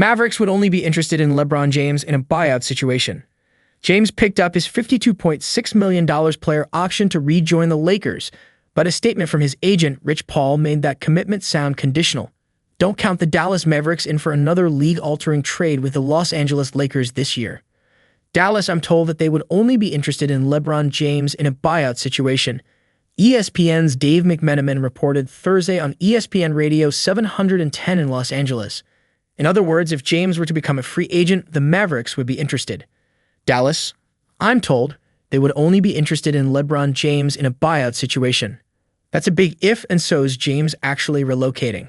Mavericks would only be interested in LeBron James in a buyout situation. James picked up his $52.6 million player option to rejoin the Lakers, but a statement from his agent, Rich Paul, made that commitment sound conditional. Don't count the Dallas Mavericks in for another league-altering trade with the Los Angeles Lakers this year. Dallas, I'm told that they would only be interested in LeBron James in a buyout situation. ESPN's Dave McMenamin reported Thursday on ESPN Radio 710 in Los Angeles. In other words, if James were to become a free agent, the Mavericks would be interested. Dallas, I'm told, they would only be interested in LeBron James in a buyout situation. That's a big if, and so is James actually relocating.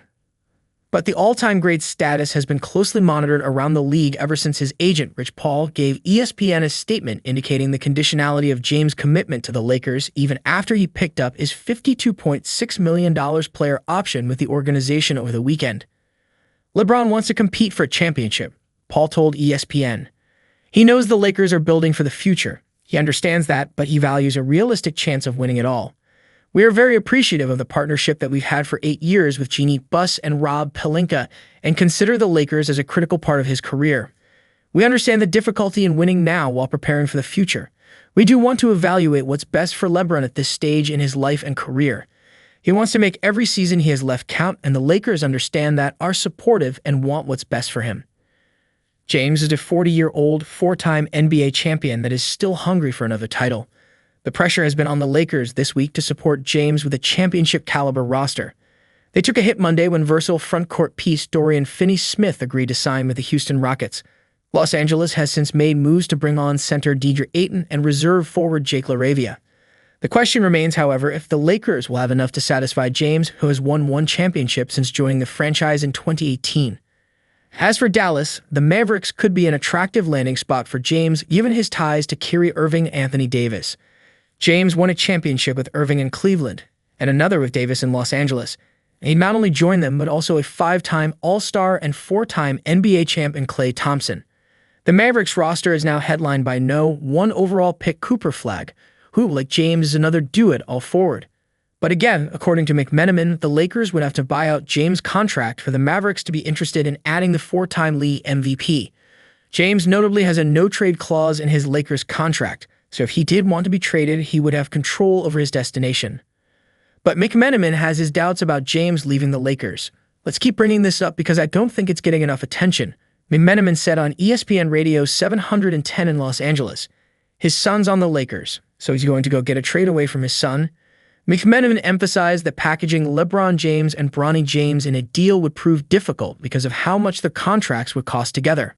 But the all-time great status has been closely monitored around the league ever since his agent, Rich Paul, gave ESPN a statement indicating the conditionality of James' commitment to the Lakers even after he picked up his $52.6 million player option with the organization over the weekend. LeBron wants to compete for a championship, Paul told ESPN. He knows the Lakers are building for the future. He understands that, but he values a realistic chance of winning it all. We are very appreciative of the partnership that we've had for 8 years with Jeannie Buss and Rob Pelinka and consider the Lakers as a critical part of his career. We understand the difficulty in winning now while preparing for the future. We do want to evaluate what's best for LeBron at this stage in his life and career. He wants to make every season he has left count, and the Lakers understand that, are supportive, and want what's best for him. James is a 40-year-old, 4-time NBA champion that is still hungry for another title. The pressure has been on the Lakers this week to support James with a championship-caliber roster. They took a hit Monday when versatile front-court piece Dorian Finney-Smith agreed to sign with the Houston Rockets. Los Angeles has since made moves to bring on center Deidre Ayton and reserve forward Jake LaRavia. The question remains, however, if the Lakers will have enough to satisfy James, who has won 1 championship since joining the franchise in 2018. As for Dallas, the Mavericks could be an attractive landing spot for James given his ties to Kyrie Irving and Anthony Davis. James won a championship with Irving in Cleveland, and another with Davis in Los Angeles. And he not only joined them, but also a 5-time All-Star and 4-time NBA champ in Klay Thompson. The Mavericks roster is now headlined by no 1 overall pick Cooper Flagg, who, like James, is another do-it all forward. But again, according to McMenamin, the Lakers would have to buy out James' contract for the Mavericks to be interested in adding the 4-time league MVP. James notably has a no-trade clause in his Lakers contract, so if he did want to be traded, he would have control over his destination. But McMenamin has his doubts about James leaving the Lakers. Let's keep bringing this up because I don't think it's getting enough attention. McMenamin said on ESPN Radio 710 in Los Angeles, his son's on the Lakers, so he's going to go get a trade away from his son. McMenamin emphasized that packaging LeBron James and Bronny James in a deal would prove difficult because of how much the contracts would cost together.